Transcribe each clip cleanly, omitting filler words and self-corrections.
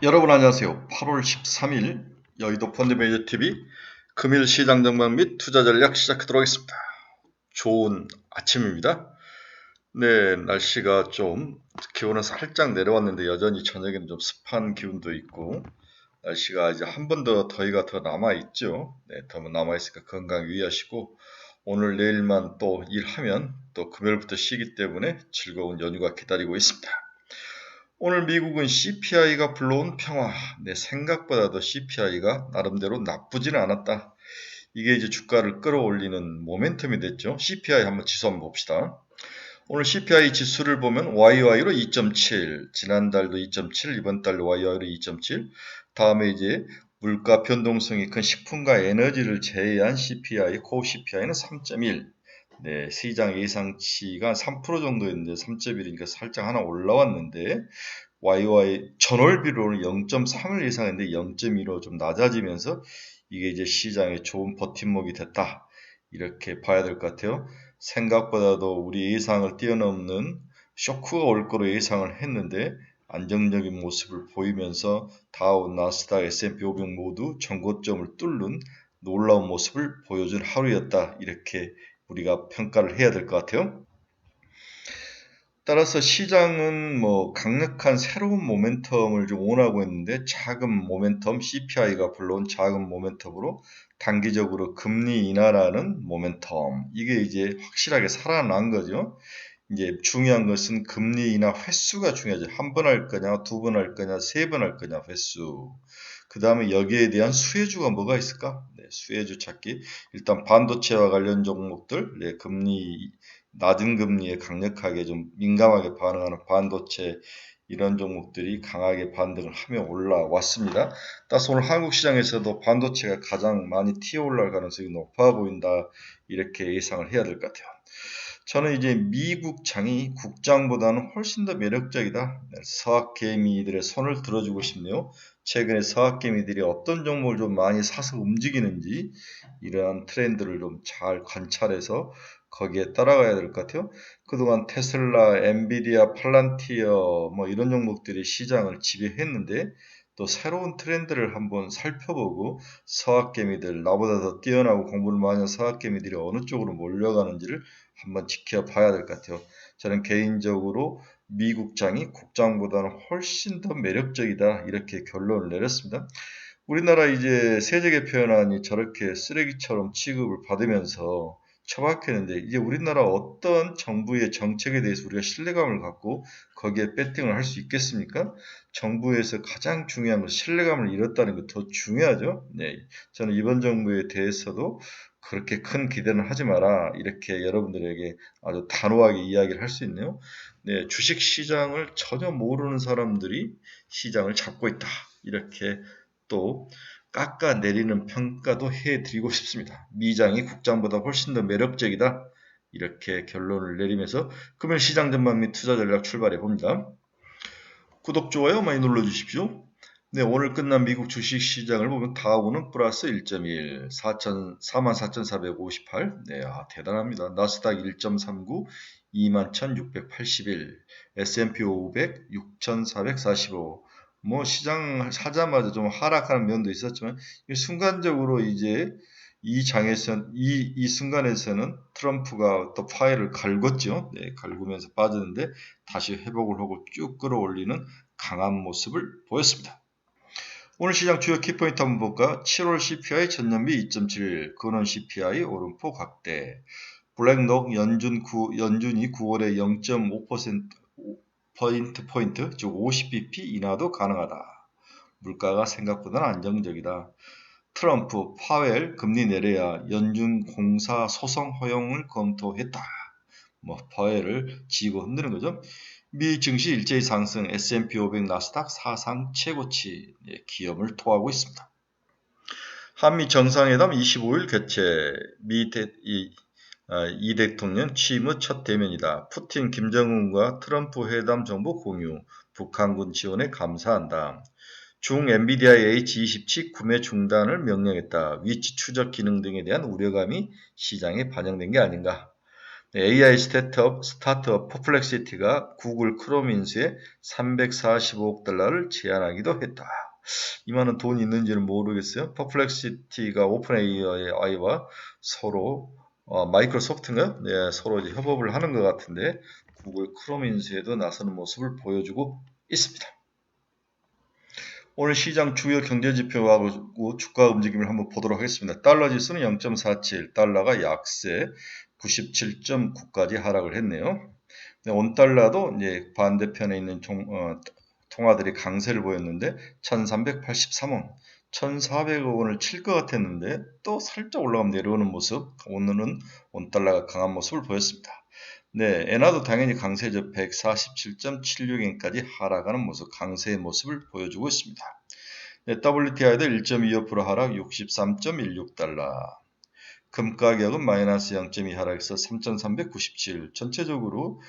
여러분 안녕하세요. 8월 13일 여의도 펀드매니저TV 금일 시장 전망 및 투자 전략 시작하도록 하겠습니다. 좋은 아침입니다. 네, 날씨가 좀 기온은 살짝 내려왔는데 여전히 저녁에는 좀 습한 기운도 있고 날씨가 이제 한 번 더 더위가 더 남아있죠. 네, 더 남아있으니까 건강 유의하시고 오늘 내일만 또 일하면 또 금요일부터 쉬기 때문에 즐거운 연휴가 기다리고 있습니다. 오늘 미국은 CPI가 불러온 평화. 내 생각보다도 CPI가 나름대로 나쁘지는 않았다. 이게 이제 주가를 끌어올리는 모멘텀이 됐죠. CPI 한번 지수 한번 봅시다. 오늘 CPI 지수를 보면 YY로 2.7, 지난달도 2.7, 이번 달도 YY로 2.7, 다음에 이제 물가 변동성이 큰 식품과 에너지를 제외한 CPI, 코어 CPI는 3.1. 네, 시장 예상치가 3% 정도였는데 3.1이니까 살짝 하나 올라왔는데 YY 전월비로는 0.3을 예상했는데 0.15 좀 낮아지면서 이게 이제 시장의 좋은 버팀목이 됐다. 이렇게 봐야 될 것 같아요. 생각보다도 우리 예상을 뛰어넘는 쇼크가 올 거로 예상을 했는데 안정적인 모습을 보이면서 다우, 나스닥, S&P 500 모두 전고점을 뚫는 놀라운 모습을 보여준 하루였다. 이렇게 우리가 평가를 해야 될 것 같아요. 따라서 시장은 뭐 강력한 새로운 모멘텀을 좀 원하고 있는데 작은 모멘텀, CPI가 불러온 작은 모멘텀으로 단기적으로 금리 인하라는 모멘텀, 이게 이제 확실하게 살아난 거죠. 이제 중요한 것은 금리 인하 횟수가 중요하죠. 한 번 할 거냐, 두 번 할 거냐, 세 번 할 거냐 횟수. 그 다음에 여기에 대한 수혜주가 뭐가 있을까? 네, 수혜주 찾기. 일단 반도체와 관련 종목들, 네, 금리 낮은 금리에 강력하게 좀 민감하게 반응하는 반도체 이런 종목들이 강하게 반등을 하며 올라왔습니다. 따라서 오늘 한국 시장에서도 반도체가 가장 많이 튀어 올라갈 가능성이 높아 보인다. 이렇게 예상을 해야 될 것 같아요. 저는 이제 미국 장이 국장보다는 훨씬 더 매력적이다. 서학개미들의 손을 들어주고 싶네요. 최근에 서학개미들이 어떤 종목을 좀 많이 사서 움직이는지 이러한 트렌드를 좀 잘 관찰해서 거기에 따라가야 될 것 같아요. 그동안 테슬라, 엔비디아, 팔란티어 뭐 이런 종목들이 시장을 지배했는데 또 새로운 트렌드를 한번 살펴보고 서학개미들, 나보다 더 뛰어나고 공부를 많이 한 서학개미들이 어느 쪽으로 몰려가는지를 한번 지켜봐야 될 것 같아요. 저는 개인적으로 미국장이 국장보다는 훨씬 더 매력적이다 이렇게 결론을 내렸습니다. 우리나라 이제 세제 표현안이 저렇게 쓰레기처럼 취급을 받으면서 처박혔는데 이제 우리나라 어떤 정부의 정책에 대해서 우리가 신뢰감을 갖고 거기에 배팅을 할 수 있겠습니까? 정부에서 가장 중요한 건 신뢰감을 잃었다는 게 더 중요하죠. 네, 저는 이번 정부에 대해서도 그렇게 큰 기대는 하지 마라 이렇게 여러분들에게 아주 단호하게 이야기를 할 수 있네요. 네, 주식 시장을 전혀 모르는 사람들이 시장을 잡고 있다 이렇게 또 깎아내리는 평가도 해드리고 싶습니다. 미장이 국장보다 훨씬 더 매력적이다. 이렇게 결론을 내리면서 금일 시장 전망 및 투자 전략 출발해 봅니다. 구독, 좋아요 많이 눌러주십시오. 네, 오늘 끝난 미국 주식 시장을 보면 다우는 플러스 1.1, 44,458. 네, 대단합니다. 나스닥 1.39, 21,681. S&P 500, 6,445. 뭐 시장 사자마자 좀 하락하는 면도 있었지만 순간적으로 이제 이 순간에서는 트럼프가 또 파일을 갈궜죠. 네, 갈구면서 빠졌는데 다시 회복을 하고 쭉 끌어올리는 강한 모습을 보였습니다. 오늘 시장 주요 키포인트 한번 볼까? 7월 CPI 전년비 2.7, 근원 CPI 오름폭 확대, 블랙록 연준이 9월에 0.5%포인트, 즉 50bp 인하도 가능하다. 물가가 생각보다는 안정적이다. 트럼프, 파웰 금리 내려야 연준 공사 소송 허용을 검토했다. 뭐 파웰을 지고 흔드는 거죠. 미 증시 일제히 상승, S&P 500 나스닥 사상 최고치 기염을 토하고 있습니다. 한미 정상회담 25일 개최, 이 대통령 취임 후 첫 대면이다. 푸틴, 김정은과 트럼프 회담 정보 공유, 북한군 지원에 감사한다. 중 엔비디아의 H20칩 구매 중단을 명령했다. 위치 추적 기능 등에 대한 우려감이 시장에 반영된 게 아닌가. AI 스타트업 퍼플렉시티가 구글 크롬 인수에 345억 달러를 제안하기도 했다. 이만한 돈이 있는지는 모르겠어요. 퍼플렉시티가 오픈 AI와 서로 마이크로소프트인가요? 네, 서로 이제 협업을 하는 것 같은데 구글 크롬 인수에도 나서는 모습을 보여주고 있습니다. 오늘 시장 주요 경제지표하고 주가 움직임을 한번 보도록 하겠습니다. 달러 지수는 0.47, 달러가 약세 97.9까지 하락을 했네요. 원달러도 이제 반대편에 있는 통화들이 강세를 보였는데 1383원, 1400억 원을 칠 것 같았는데 또 살짝 올라가면 내려오는 모습, 오늘은 원달러가 강한 모습을 보였습니다. 네, 엔화도 당연히 강세죠. 147.76엔까지 하락하는 모습, 강세의 모습을 보여주고 있습니다. 네, WTI도 1.25% 하락 63.16달러. 금 가격은 마이너스 0.2 하락해서 3,397. 전체적으로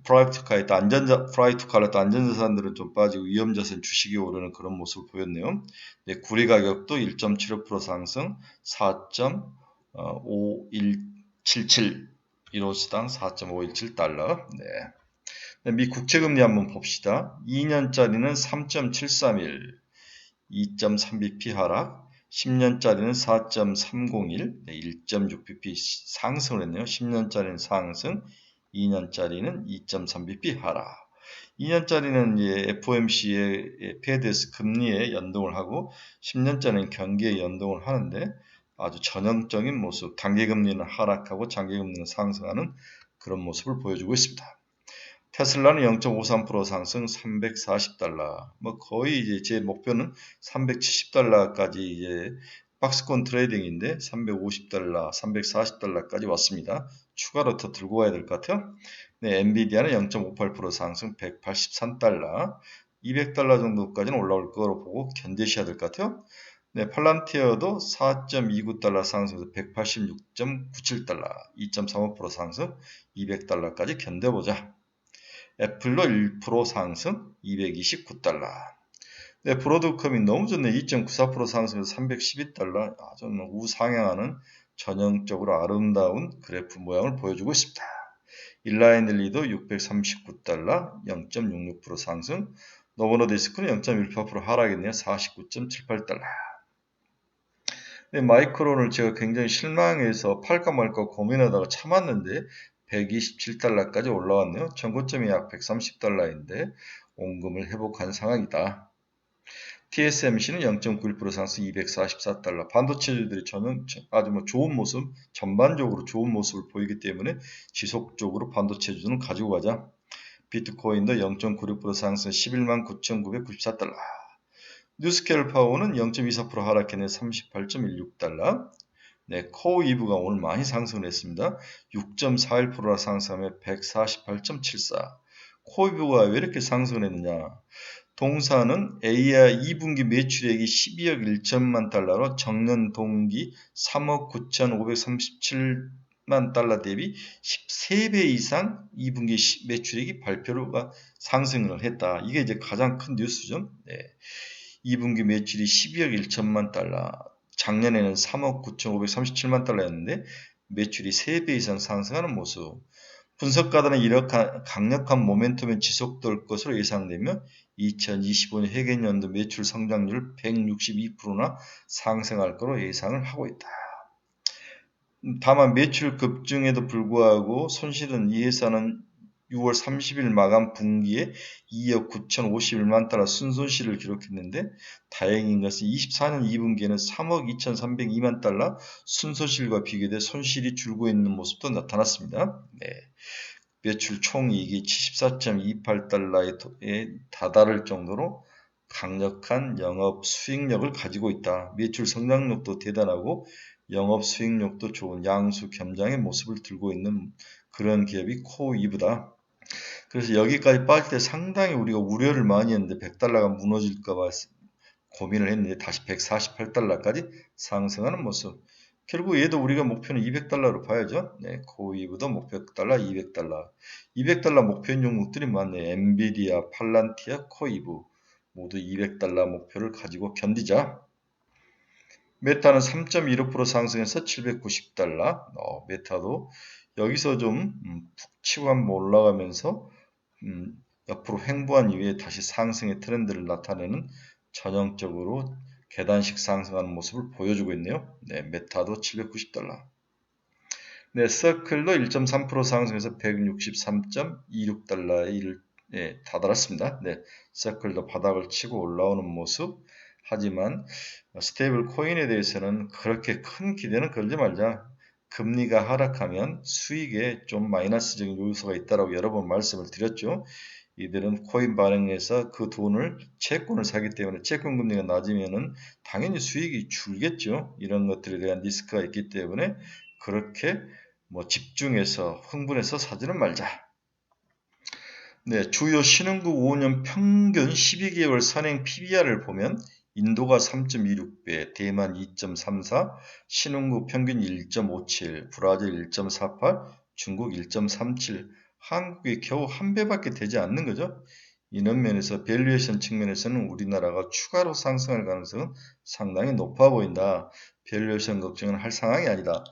프라이트 칼렛 안전자산들은 좀 빠지고 위험자산 주식이 오르는 그런 모습을 보였네요. 네, 구리 가격도 1.75% 상승 4.5177 1호수당 4.517달러. 네. 미 국채금리 한번 봅시다. 2년짜리는 3.731, 2.3bp 하락, 10년짜리는 4.301, 1.6bp 상승을 했네요. 10년짜리는 상승, 2년짜리는 2.3bp 하락. 2년짜리는 FOMC의 페드에서 금리에 연동을 하고 10년짜리는 경기에 연동을 하는데 아주 전형적인 모습, 단기금리는 하락하고 장기금리는 상승하는 그런 모습을 보여주고 있습니다. 테슬라는 0.53% 상승 340달러. 뭐 거의 이제 제 목표는 370달러까지 이제 박스권 트레이딩인데 350달러, 340달러까지 왔습니다. 추가로 더 들고 가야 될 것 같아요. 네, 엔비디아는 0.58% 상승 183달러. 200달러 정도까지는 올라올 거로 보고 견디셔야 될 것 같아요. 네, 팔란티어도 4.29달러 상승해서 186.97달러, 2.35% 상승, 200달러까지 견뎌보자. 애플로 1% 상승, 229달러. 네, 브로드컴이 너무 좋네. 2.94% 상승해서 312달러. 아주 우상향하는 전형적으로 아름다운 그래프 모양을 보여주고 있습니다. 일라인릴리도 639달러, 0.66% 상승. 노버노디스크는 0.18% 하락했네요. 49.78달러. 네, 마이크론을 제가 굉장히 실망해서 팔까 말까 고민하다가 참았는데 127달러까지 올라왔네요. 전고점이 약 130달러인데 원금을 회복한 상황이다. TSMC는 0.91% 상승 244달러. 반도체주들이 저는 아주 좋은 모습, 전반적으로 좋은 모습을 보이기 때문에 지속적으로 반도체주는 가지고 가자. 비트코인도 0.96% 상승 11만 9,994달러. 뉴스케일 파워는 0.24% 하락해내 38.16달러. 네, 코어 이브가 오늘 많이 상승을 했습니다. 6.41%나 상승하며 148.74. 코어 이브가 왜 이렇게 상승을 했느냐? 동사는 AI 2분기 매출액이 12억 1천만 달러로 정년 동기 3억 9,537만 달러 대비 13배 이상 2분기 매출액이 발표가 상승을 했다. 이게 이제 가장 큰 뉴스죠. 네. 2분기 매출이 12억 1천만 달러, 작년에는 3억 9,537만 달러였는데 매출이 3배 이상 상승하는 모습. 분석가들은 이렇게 강력한 모멘텀이 지속될 것으로 예상되며 2025년 회계연도 매출 성장률 162%나 상승할 것으로 예상을 하고 있다. 다만 매출 급증에도 불구하고 손실은 이 회사는 6월 30일 마감 분기에 2억 9,051만 달러 순손실을 기록했는데 다행인 것은 24년 2분기에는 3억 2,302만 달러 순손실과 비교돼 손실이 줄고 있는 모습도 나타났습니다. 네. 매출 총이익이 74.28달러에 다다를 정도로 강력한 영업 수익력을 가지고 있다. 매출 성장력도 대단하고 영업 수익력도 좋은 양수 겸장의 모습을 들고 있는 그런 기업이 코이브다. 그래서 여기까지 빠질 때 상당히 우리가 우려를 많이 했는데 100달러가 무너질까 봐 고민을 했는데 다시 148달러까지 상승하는 모습. 결국 얘도 우리가 목표는 200달러로 봐야죠. 네, 코이브도 목표 달러 200달러. 200달러 목표인 종목들이 많네. 엔비디아, 팔란티아, 코이브 모두 200달러 목표를 가지고 견디자. 메타는 3.15% 상승해서 790달러. 메타도 여기서 좀 푹 치고 한번 올라가면서 옆으로 횡보한 이후에 다시 상승의 트렌드를 나타내는 전형적으로 계단식 상승하는 모습을 보여주고 있네요. 네, 메타도 790달러. 네, 서클도 1.3% 상승해서 163.26달러에 다다랐습니다. 네, 서클도 바닥을 치고 올라오는 모습. 하지만 스테이블 코인에 대해서는 그렇게 큰 기대는 걸지 말자. 금리가 하락하면 수익에 좀 마이너스적인 요소가 있다라고 여러 번 말씀을 드렸죠. 이들은 코인 반응에서 그 돈을 채권을 사기 때문에 채권 금리가 낮으면은 당연히 수익이 줄겠죠. 이런 것들에 대한 리스크가 있기 때문에 그렇게 뭐 집중해서 흥분해서 사지는 말자. 네, 주요 신흥국 5년 평균 12개월 선행 PBR을 보면 인도가 3.26배, 대만 2.34, 신흥국 평균 1.57, 브라질 1.48, 중국 1.37, 한국이 겨우 한 배밖에 되지 않는 거죠. 이런 면에서 밸류에이션 측면에서는 우리나라가 추가로 상승할 가능성은 상당히 높아 보인다. 밸류에이션 걱정은 할 상황이 아니다.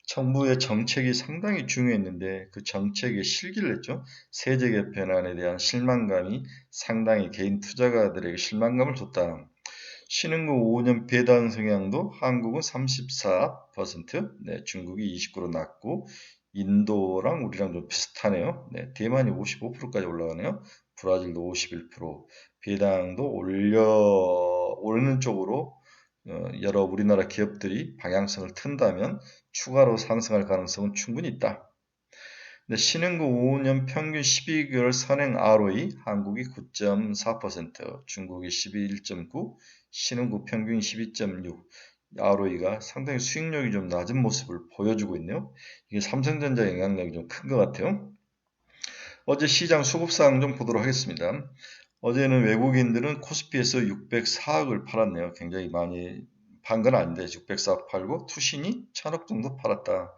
정부의 정책이 상당히 중요했는데 그 정책에 실기를 했죠. 세제 개편안에 대한 실망감이 상당히 개인 투자가들에게 실망감을 줬다. 신흥국 5년 배당 성향도 한국은 34%, 네, 중국이 29% 낮고 인도랑 우리랑 좀 비슷하네요. 네, 대만이 55%까지 올라가네요. 브라질도 51%, 배당도 오르는 쪽으로 여러 우리나라 기업들이 방향성을 튼다면 추가로 상승할 가능성은 충분히 있다. 신흥국 5년 평균 12개월 선행 ROE 한국이 9.4%, 중국이 11.9, 신흥국 평균 12.6, ROE가 상당히 수익력이 좀 낮은 모습을 보여주고 있네요. 이게 삼성전자 영향력이 좀 큰 것 같아요. 어제 시장 수급사항 좀 보도록 하겠습니다. 어제는 외국인들은 코스피에서 604억을 팔았네요. 굉장히 많이 판 건 아닌데 604억 팔고 투신이 1000억 정도 팔았다.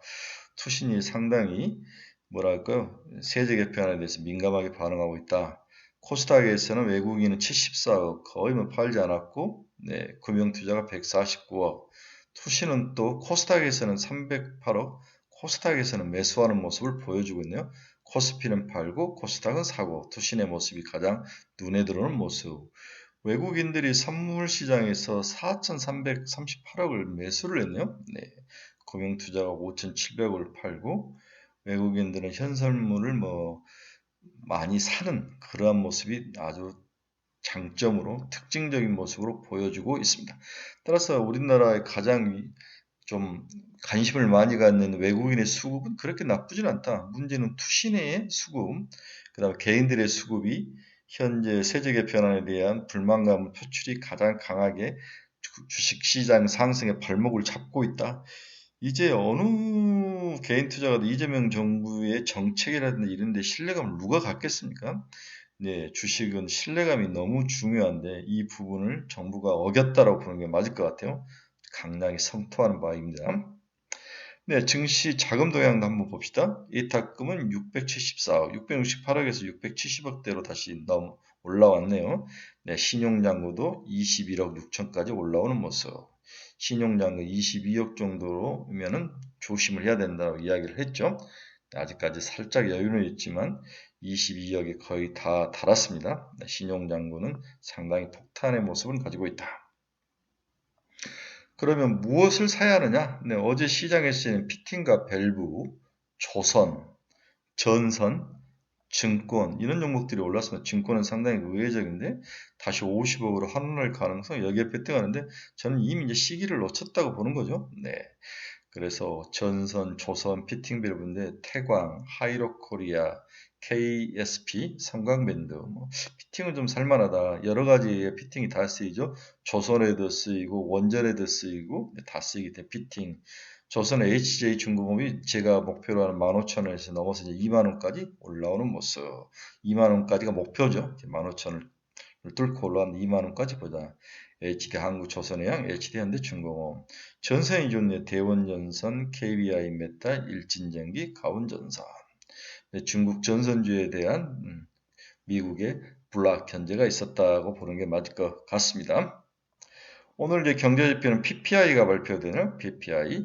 투신이 상당히 뭐랄까요? 세제 개편에 대해서 민감하게 반응하고 있다. 코스닥에서는 외국인은 74억 거의 뭐 팔지 않았고 네, 금융투자가 149억 투신은 또 코스닥에서는 308억 코스닥에서는 매수하는 모습을 보여주고 있네요. 코스피는 팔고 코스닥은 사고 투신의 모습이 가장 눈에 들어오는 모습. 외국인들이 선물 시장에서 4,338억을 매수를 했네요. 네. 금융투자가 5,700억을 팔고 외국인들은 현선물을 뭐 많이 사는 그러한 모습이 아주 장점으로 특징적인 모습으로 보여주고 있습니다. 따라서 우리나라의 가장 좀 관심을 많이 갖는 외국인의 수급은 그렇게 나쁘진 않다. 문제는 투신의 수급, 그다음에 개인들의 수급이 현재 세제 개편안에 대한 불만감 표출이 가장 강하게 주식시장 상승의 발목을 잡고 있다. 이제 어느 개인 투자가도 이재명 정부의 정책이라든지 이런 데 신뢰감을 누가 갖겠습니까? 네, 주식은 신뢰감이 너무 중요한데 이 부분을 정부가 어겼다라고 보는 게 맞을 것 같아요. 강하게 성토하는 바입니다. 네, 증시 자금 동향도 한번 봅시다. 예탁금은 674억, 668억에서 670억대로 다시 올라왔네요. 네, 신용잔고도 21억 6천까지 올라오는 모습. 신용잔고 22억 정도로면은 조심을 해야 된다고 이야기를 했죠. 아직까지 살짝 여유는 있지만 22억이 거의 다 달았습니다. 네, 신용잔고는 상당히 폭탄의 모습을 가지고 있다. 그러면 무엇을 사야 하느냐? 네, 어제 시장에서는 피팅과 밸브, 조선, 전선, 증권 이런 종목들이 올랐습니다. 증권은 상당히 의외적인데 다시 50억으로 환원할 가능성 여기에 베팅하는데 저는 이미 이제 시기를 놓쳤다고 보는 거죠. 네. 그래서 전선, 조선, 피팅 밸브인데 태광, 하이로코리아, KSP, 삼광밴드 뭐 피팅은 좀 살만하다. 여러 가지의 피팅이 다 쓰이죠. 조선에도 쓰이고 원전에도 쓰이고 다 쓰이기 때문에 피팅. 조선 HJ 중공업이 제가 목표로 하는 15,000원에서 넘어서 이제 2만원까지 올라오는 모습. 2만원까지가 목표죠. 15,000원을 뚫고 올라왔는데 2만원까지 보자. HD 한국조선해양, HD 현대중공업. 전선이 좋네. 대원전선, KBI 메탈, 일진전기, 가온전선. 중국 전선주에 대한 미국의 불락 견제가 있었다고 보는 게 맞을 것 같습니다. 오늘 이제 경제지표는 PPI가 발표되는 PPI.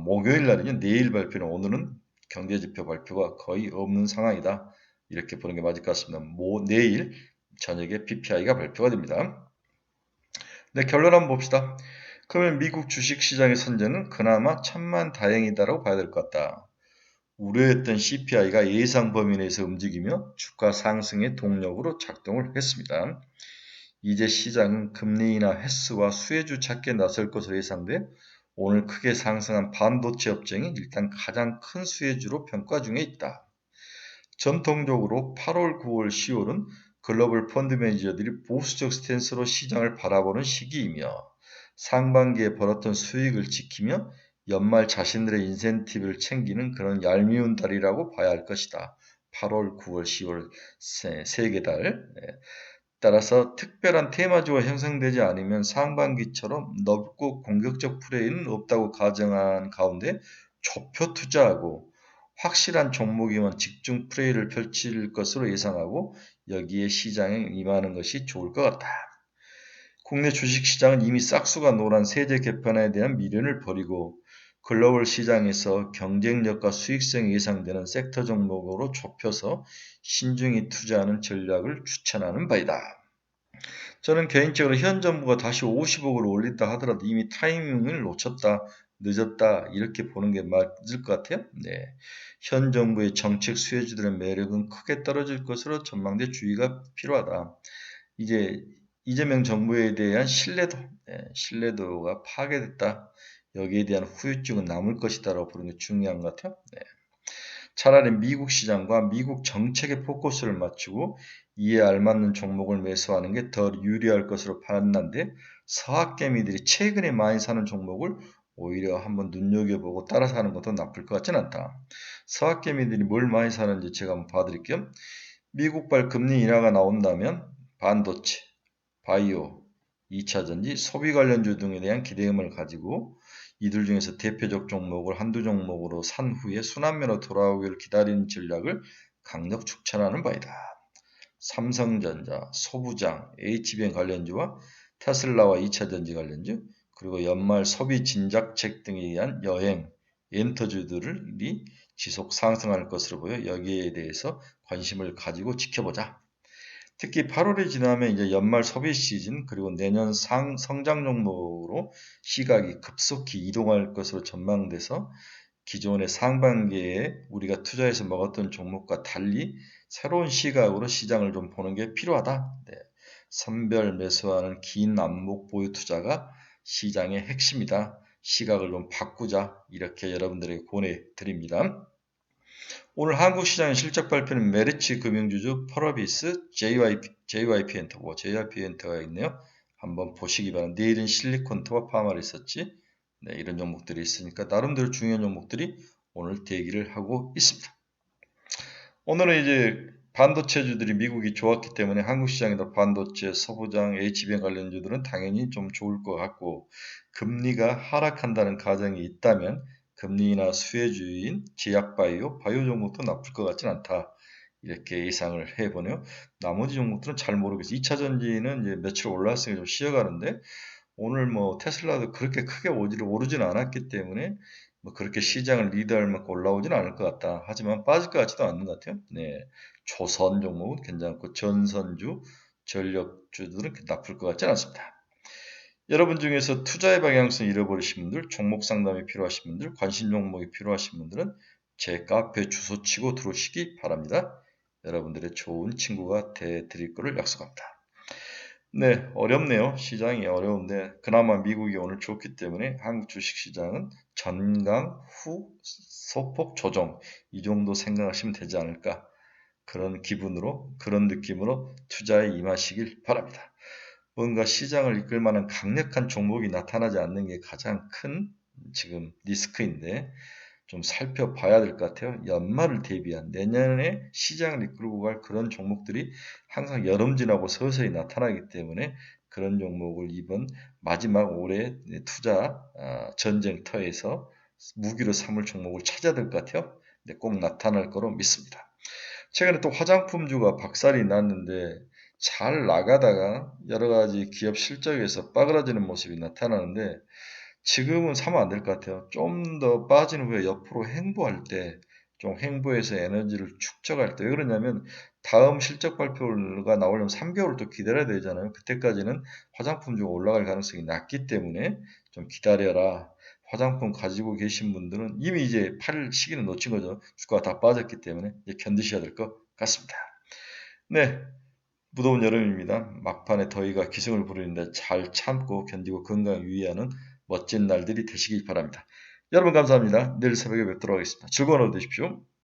목요일 날이죠. 내일 발표는 오늘은 경제지표 발표가 거의 없는 상황이다. 이렇게 보는 게 맞을 것 같습니다. 내일 저녁에 PPI가 발표가 됩니다. 네, 결론 한번 봅시다. 그러면 미국 주식시장의 선제는 그나마 천만다행이다라고 봐야 될 것 같다. 우려했던 CPI가 예상 범위 내에서 움직이며 주가 상승의 동력으로 작동을 했습니다. 이제 시장은 금리 인하 횟수와 수혜주 찾기에 나설 것으로 예상돼 오늘 크게 상승한 반도체 업종이 일단 가장 큰 수혜주로 평가 중에 있다. 전통적으로 8월, 9월, 10월은 글로벌 펀드 매니저들이 보수적 스탠스로 시장을 바라보는 시기이며 상반기에 벌었던 수익을 지키며 연말 자신들의 인센티브를 챙기는 그런 얄미운 달이라고 봐야 할 것이다. 8월, 9월, 10월 세 개 달. 따라서 특별한 테마주가 형성되지 않으면 상반기처럼 넓고 공격적 플레이는 없다고 가정한 가운데 좁혀 투자하고 확실한 종목이면 집중 플레이를 펼칠 것으로 예상하고 여기에 시장에 임하는 것이 좋을 것 같다. 국내 주식시장은 이미 싹수가 노란 세제 개편에 대한 미련을 버리고 글로벌 시장에서 경쟁력과 수익성이 예상되는 섹터 종목으로 좁혀서 신중히 투자하는 전략을 추천하는 바이다. 저는 개인적으로 현 정부가 다시 50억을 올린다 하더라도 이미 타이밍을 놓쳤다, 늦었다 이렇게 보는 게 맞을 것 같아요. 네. 현 정부의 정책 수혜주들의 매력은 크게 떨어질 것으로 전망돼 주의가 필요하다. 이제 이재명 정부에 대한 신뢰도가 파괴됐다. 여기에 대한 후유증은 남을 것이다라고 보는 게 중요한 것 같아요. 네. 차라리 미국 시장과 미국 정책에 포커스를 맞추고 이에 알맞는 종목을 매수하는 게 더 유리할 것으로 판단돼 서학개미들이 최근에 많이 사는 종목을 오히려 한번 눈여겨보고 따라 사는 것도 나쁠 것 같진 않다. 서학개미들이 뭘 많이 사는지 제가 한번 봐드릴게요. 미국발 금리 인하가 나온다면 반도체, 바이오, 2차전지, 소비 관련주 등에 대한 기대감을 가지고 이들 중에서 대표적 종목을 한두 종목으로 산 후에 순환매로 돌아오기를 기다리는 전략을 강력 추천하는 바이다. 삼성전자, 소부장, HBM 관련주와 테슬라와 2차전지 관련주, 그리고 연말 소비 진작책 등에 의한 여행, 엔터주들이 지속 상승할 것으로 보여 여기에 대해서 관심을 가지고 지켜보자. 특히 8월이 지나면 이제 연말 소비 시즌 그리고 내년 성장 종목으로 시각이 급속히 이동할 것으로 전망돼서 기존의 상반기에 우리가 투자해서 먹었던 종목과 달리 새로운 시각으로 시장을 좀 보는 게 필요하다. 네. 선별 매수하는 긴 안목 보유 투자가 시장의 핵심이다. 시각을 좀 바꾸자. 이렇게 여러분들에게 권해드립니다. 오늘 한국 시장의 실적 발표는 메리츠 금융주주, 펄어비스, JYP 엔터, JYP 엔터가 있네요. 한번 보시기 바랍니다. 내일은 실리콘트와 파마리서치, 네, 이런 종목들이 있으니까 나름대로 중요한 종목들이 오늘 대기를 하고 있습니다. 오늘은 이제 반도체주들이 미국이 좋았기 때문에 한국 시장에도 반도체, 소부장, HBM 관련주들은 당연히 좀 좋을 것 같고 금리가 하락한다는 가정이 있다면 금리 인하 수혜주인 제약바이오, 바이오 종목도 나쁠 것 같진 않다. 이렇게 예상을 해보네요. 나머지 종목들은 잘 모르겠어요. 2차전지는 이제 며칠 올랐으니까 좀 쉬어가는데 오늘 뭐 테슬라도 그렇게 크게 오르지는 않았기 때문에 뭐 그렇게 시장을 리드할 만큼 올라오지는 않을 것 같다. 하지만 빠질 것 같지도 않는 것 같아요. 네, 조선 종목은 괜찮고 전선주, 전력주들은 나쁠 것 같지는 않습니다. 여러분 중에서 투자의 방향성 잃어버리신 분들, 종목 상담이 필요하신 분들, 관심 종목이 필요하신 분들은 제 카페 주소 치고 들어오시기 바랍니다. 여러분들의 좋은 친구가 되드릴 것을 약속합니다. 네, 어렵네요. 시장이 어려운데 그나마 미국이 오늘 좋기 때문에 한국 주식시장은 전강 후 소폭 조정 이 정도 생각하시면 되지 않을까 그런 기분으로 그런 느낌으로 투자에 임하시길 바랍니다. 뭔가 시장을 이끌 만한 강력한 종목이 나타나지 않는 게 가장 큰 지금 리스크인데 좀 살펴봐야 될 것 같아요. 연말을 대비한 내년에 시장을 이끌고 갈 그런 종목들이 항상 여름 지나고 서서히 나타나기 때문에 그런 종목을 이번 마지막 올해 투자 전쟁터에서 무기로 삼을 종목을 찾아야 될 것 같아요. 꼭 나타날 거로 믿습니다. 최근에 또 화장품주가 박살이 났는데 잘 나가다가 여러 가지 기업 실적에서 빠그라지는 모습이 나타나는데 지금은 사면 안 될 것 같아요. 좀 더 빠진 후에 옆으로 횡보할 때, 좀 횡보해서 에너지를 축적할 때, 왜 그러냐면 다음 실적 발표가 나오려면 3개월을 또 기다려야 되잖아요. 그때까지는 화장품 좀 올라갈 가능성이 낮기 때문에 좀 기다려라. 화장품 가지고 계신 분들은 이미 이제 팔 시기는 놓친 거죠. 주가가 다 빠졌기 때문에 이제 견디셔야 될 것 같습니다. 네, 무더운 여름입니다. 막판에 더위가 기승을 부리는데 잘 참고 견디고 건강 유의하는 멋진 날들이 되시길 바랍니다. 여러분 감사합니다. 내일 새벽에 뵙도록 하겠습니다. 즐거운 하루 되십시오.